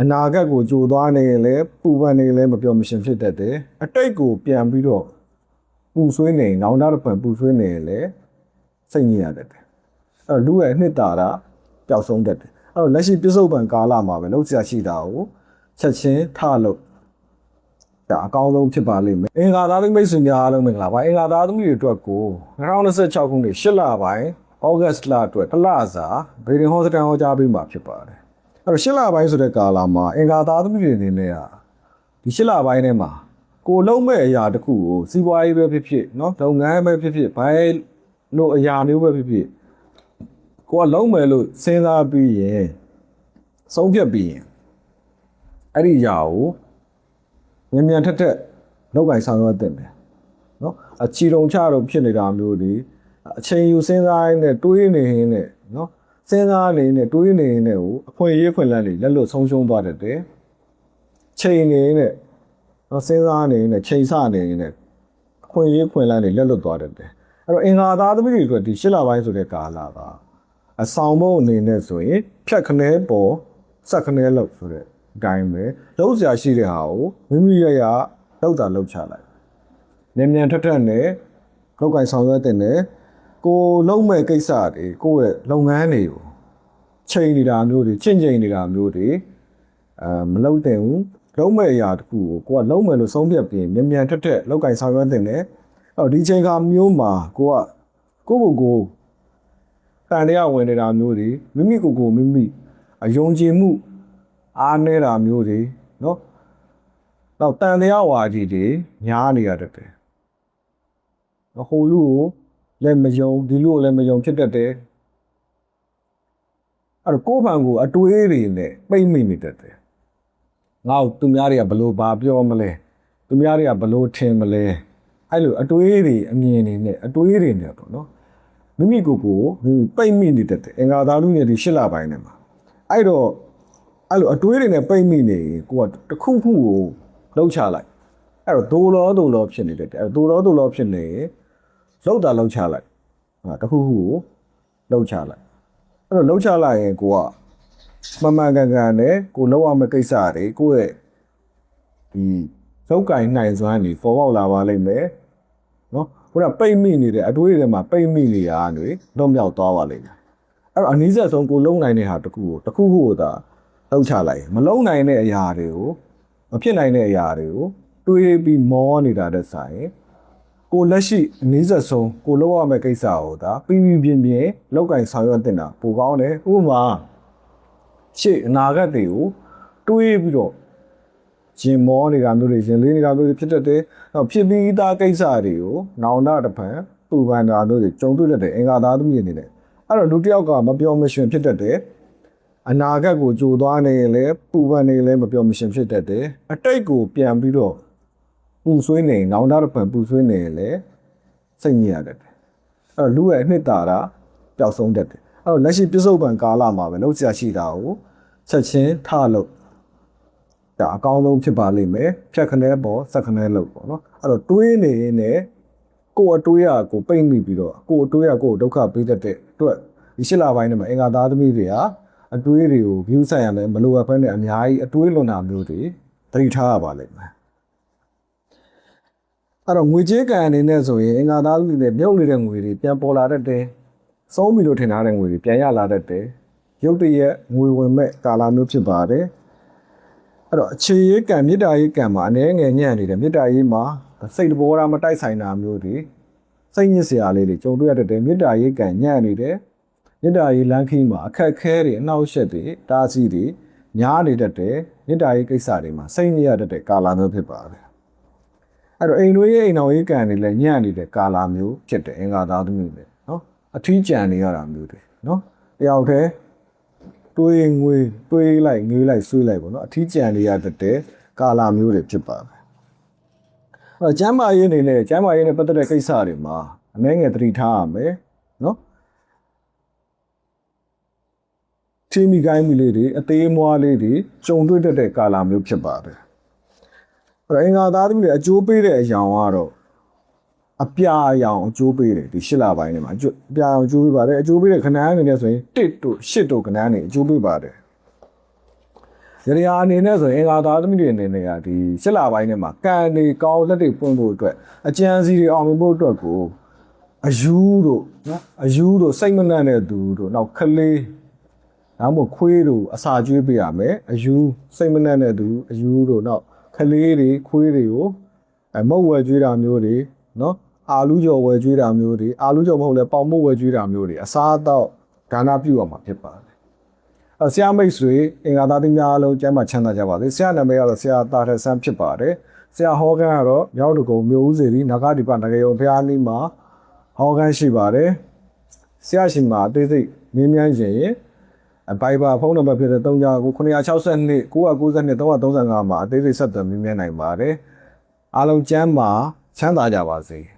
အနာဂတ်ကိုကြိုသွားနေရင်လည်းပူပန်နေလည်းမပြောမရှင်ဖြစ်တတ်တယ်အတိတ်ကိုပြန်ပြီးတော့ပူဆွေးနေနောင်တတစ်ဖွင့်ပူဆွေးနေရင်လည်းစိတ်ညစ်ရတတ်တယ်အဲ့တော့လူရဲ့အနှစ်သာရပျောက်ဆုံးတတ်တယ်အဲ့တော့လက်ရှိပြစ္ဆုတ်ပံကာလမှာပဲလှုပ်ရှားရှိတာကိုချက်ချင်းထလို့ဒါအကောင်းဆုံးဖြစ်ပါလိမ့်မယ်အင်္ဂါသားသမီးမိတ်ဆွေများအားလုံးမင်္ဂလာပါအင်္ဂါသားသမီးတွေအတွက်ကို2026ခုနှစ်8လပိုင်းဩဂတ်လအတွက်တစ်လစာဗေဒင်ဟောစတန်ဟောကြားပေးမှာဖြစ်ပါတယ်အဲ့တော့8လပိုင်းဆိုတဲ့ကာလမှာအင်္ဂါသားသမီးတွေအနေနဲ့ဒီ8လပိုင်းထဲမှာကိုလုံးမဲ့အရာတစ်ခုကိုစီးပွားရေးပဲဖြစ်ဖြစ်เนาะလုပ်ငန်းပဲဖြစ်ဖြစ်ဘိုင်းလို့အရာမျိုးပဲဖြစ်ဖြစ်ကိုကလုံးမဲ့လို့စဉ်းစားပြီးရင်ဆုံးဖြတ်ပြီးရင်အဲ့ဒီအရာကိုမြန်ထက်လောက်ကင်ဆောင်ရွက်တင်တယ်เนาะအချီတုံချတော့ဖြစ်နေတာမျိုးတွေအချိန်ယူစဉ်းစားရင်းနဲ့တွေးနေရင်းနဲ့เนาะစဉ်းစားနေနဲ့တွေးနေနေကိုအခွင့်အရေးခွင့်လန်းတွေလက်လွတ်ဆုံးရှုံးသွားတတ်တယ်ချိန်နေနဲ့တော့စဉ်းစားနေနဲ့ချိန်ဆနေနဲ့အခွင့်အရေးခွင့်လန်းတွေလက်လွတ်သွားတတ်တယ်အဲ့တော့အင်္ဂါသားသမီးတွေအတွက်ဒီ8လပိုင်းဆိုတဲ့ကာလကအဆောင်မုံအနေနဲ့ဆိုရင်ဖြတ်ခနဲပေါ်ဆက်ခနဲလောက်ဆိုတဲ့အတိုင်းပဲလုံးစရာရှိတဲ့ဟာကိုမိမိရလောက်တာလောက်ချလိုက်မြန်ထက်နဲ့လောက်ကင်ဆောင်ရွက်တဲ့နဲ့ကိုလုံးမဲ့ကိစ္စတွေကိုယ့်ရဲ့လုပ်ငန်းတွေကိုချိန်နေတာမျိုးတွေချင့်ချိန်နေတာမျိုးတွေမလုပ်တဲ့ဘူးလုံးမဲ့အရာတစ်ခုကိုကလုံးမဲ့လို့ဆုံးဖြတ်ပြီးမြန်ထက်လောက်ကင်ဆောင်ရွက်တဲ့နဲ့အော်ဒီချိန်ခါမျိုးမှာကိုယ့်ဘုကိုတန်တရားဝင်နေတာမျိုးတွေမိမိကိုမိမိအယုံကြည်မှုအားနေတာမျိုးတွေเนาะတော့တန်တရားဝါဒီတွေညားနေရတတ်တယ်ဟိုလူကိုလည်းမယုံဒီလူကိုလည်းမယုံဖြစ်တတ်တယ်အဲ့တော့ကိုယ့်ဘန်ကိုအတွေးတွေနဲ့ပိတ်မိနေတတ်တယ်ငါ့ကိုသူများတွေကဘလို့ဘာပြောမလဲသူများတွေကဘလို့ထင်မလဲအဲ့လိုအတွေးတွေအမြင်တွေနဲ့အတွေးတွေနဲ့ပေါ့နော်မိမိကိုမိမိပိတ်မိနေတတ်တယ်အင်္ဂါသားလူတွေဒီ8လပိုင်းနဲ့မှာအဲ့တော့အဲ့လိုအတွေးတွေနဲ့ပိတ်မိနေကိုကတခုခုကိုလှုပ်ချလိုက်အဲ့တော့ဒိုလောဖြစ်နေတတ်တယ်အဲ့ဒိုလောဖြစ်နေလောက်တာလှုပ်ချလိုက်တခုခုကိုလှုပ်ချလိုက်အဲ့တော့လှုပ်ချလိုက်ရင်ကိုကမှန်ကန်နဲ့ကိုလောက်ရမယ့်ကိစ္စတွေကိုယ့်ရဲ့ဒီလောက်ကင်နိုင်စွမ်းတွေပေါ်ပေါက်လာပါလိမ့်မယ်နော်ဟိုကပိတ်မိနေတဲ့အတွေးတွေမှာပိတ်မိနေတာတွေလွတ်မြောက်သွားပါလိမ့်မယ်အဲ့တော့အနည်းဆက်ဆုံးကိုလုံနိုင်တဲ့ဟာတခုခုကိုသာလှုပ်ချလိုက်မလုံနိုင်တဲ့အရာတွေကိုမဖြစ်နိုင်တဲ့အရာတွေကိုတွေးပြီးမောနေတာတဲ့ဆိုင်ကိုလက်ရှိအနည်းဆက်ဆုံးကိုလောက်ရမယ့်ကိစ္စကိုဒါပြီးပြင်းလောက်ကင်ဆောင်ရွက်တင်တာပိုကောင်းတယ်ဥပမာရှေ့အနာဂတ်တွေကိုတွေးပြီးတော့ရင်မောနေတာမျိုးတွေရင်လေးနေတာမျိုးတွေဖြစ်တတ်တယ်။နောက်ဖြစ်ပြီးသားကိစ္စတွေကိုနောင်တတစ်ဖန်ပူပန်တာမျိုးတွေကြုံတွေ့တတ်တယ်အင်္ဂါသားသမီးအနေနဲ့အဲ့တော့လူတစ်ယောက်ကမပြောမရှင်ဖြစ်တတ်တယ်အနာဂတ်ကိုကြိုသွားနေရင်လည်းပူပန်နေလည်းမပြောမရှင်ဖြစ်တတ်တယ်အတိတ်ကိုပြန်ပြီးတော့ပူဆွေးနေနောင်တတစ်ဖန်ပူဆွေးနေရင်လည်းစိတ်ညစ်ရတတ်တယ်အဲ့တော့လူရဲ့အနှစ်သာရပျောက်ဆုံးတတ်တယ်အဲ့တော့လက်ရှိပြစ္ဆုတ်ပံကာလမှာပဲလှုပ်ရှားရှိတာကိုချက်ချင်းထလို့ဒါအကောင်းဆုံးဖြစ်ပါလိမ့်မယ်ဖြတ်ခနဲပေါ်ဆက်ခနဲလို့ပေါ့နော်အဲ့တော့တွေးနေရင်လည်းကိုယ်အတွေးကိုပိတ်မိပြီးတော့ကိုယ်အတွေးကိုဒုက္ခပေးတတ်တဲ့အတွက်ဒီ8လပိုင်းထဲမှာအင်္ဂါသားသမီးတွေဟာအတွေးတွေကို view ဆိုင်ရမယ်မလိုအပ်ဘဲနဲ့အများကြီးအတွေးလွန်တာမျိုးတွေသတိထားရပါလိမ့်မယ်အဲ့တော့ငွေကြေးကံအနေနဲ့ဆိုရင်အင်္ဂါသားသမီးတွေမြုပ်နေတဲ့ငွေတွေပြန်ပေါ်လာတတ်တယ်ဆုံးပြီလို့ထင်ထားတဲ့ငွေတွေပြန်ရလာတတ်တယ်ရုတ်တရက်ငွေဝင်မဲ့ကာလမျိုးဖြစ်ပါတယ်အဲ့တော့အခြေရေးကံမေတ္တာရေးကံမှာအနေငယ်ညံ့နေတယ်မေတ္တာရေးမှာစိတ်တဘောထားမတိုက်ဆိုင်တာမျိုးတွေစိတ်ညစ်စရာလေးတွေကြုံတွေ့ရတဲ့မေတ္တာရေးကံညံ့နေတယ်မေတ္တာရေးလမ်းခီးမှာအခက်ခဲတွေအနှောက်အယှက်တွေတားဆီးတွေများနေတတ်တယ်မေတ္တာရေးကိစ္စတွေမှာစိတ်ညစ်ရတတ်တဲ့ကာလမျိုးဖြစ်ပါတယ်အဲ့တော့အိမ်တို့ရဲ့အိမ်တော်ရေးကံတွေလည်းညံ့နေတဲ့ကာလမျိုးဖြစ်တယ်အင်္ဂါသားသမီးတွေနော်အထီးကျန်နေရတာမျိုးတွေနော်တယောက်တည်းတွေးငွေတွေးလိုက်ငွေလိုက်ဆွေးလိုက်ပေါ့နော်အထီးကျန်နေရတဲ့ကာလမျိုးတွေဖြစ်ပါတယ်အဲ့တော့ကျမ်းမာရေးအနေနဲ့ကျမ်းမာရေးနဲ့ပတ်သက်တဲ့ကိစ္စတွေမှာအနည်းငယ်သတိထားရမယ်နော်ထီမီကိုင်းမီလေးတွေအသေးမွားလေးတွေကြုံတွေ့တတ်တဲ့ကာလမျိုးဖြစ်ပါတယ်အဲ့တော့အင်္ဂါသားသမီးတွေအကျိုးပေးတဲ့အရာကတော့အပြာရောင်အကျိုးပေးတယ်ဒီ8လပိုင်းထဲမှာအပြာရောင်အကျိုးပေးပါတယ်အကျိုးပေးတဲ့ခဏအနေနဲ့ဆိုရင်1တို့8တို့ခဏအနေအကျိုးပေးပါတယ် ရရအနေနဲ့ဆိုရင်အင်္ဂါသားသမီးတွေအနေနဲ့ကဒီရှစ်လပိုင်းထဲမှာကံတွေကောင်းလက်တွေပွင့်ဖို့အတွက်အကြံစီတွေအောင်မြင်ဖို့အတွက်ကိုအယူတို့နော်အယူတို့စိတ်မနှံ့တဲ့သူတို့နောက်ခလေးနောက်မှခွေးတို့အစာကျွေးပေးရမယ်အယူစိတ်မနှံ့တဲ့သူအယူတို့နောက်ခလေးတွေခွေးတွေကိုမုတ်ဝယ်ကျွေးတာမျိုးတွေနော်အာလူးကြော်ဝယ်ကျွေးတာမျိုးတွေအာလူးကြော်မဟုတ်လဲပေါင်မုတ်ဝယ်ကျွေးတာမျိုးတွေအစားတော့ဒါနပြုရမှာဖြစ်ပါတယ်ဆရာမိတ်ဆွေအင်္ဂါသားသမီးများအလုံးကျမ်းမှာချမ်းသာကြပါစေဆရာနာမည်ကတော့ဆရာတာထဆန်းဖြစ်ပါတယ်ဆရာဟောခန်းကတော့မြောက်တကုံမြို့ဦးစီရီနဂါဒီပနဂရုံဖျားနီးမှာဟောခန်းရှိပါတယ်ဆရာရှင်မှာအသေးစိတ်မင်းမြန်းခြင်းရင်ဘိုင်ဘာဖုန်းနံပါတ်ဖြစ်တဲ့3962 992 335မှာအသေးစိတ်ဆက်သွယ်မင်းမြန်းနိုင်ပါတယ်အားလုံးကျမ်းမှာချမ်းသာကြပါစေ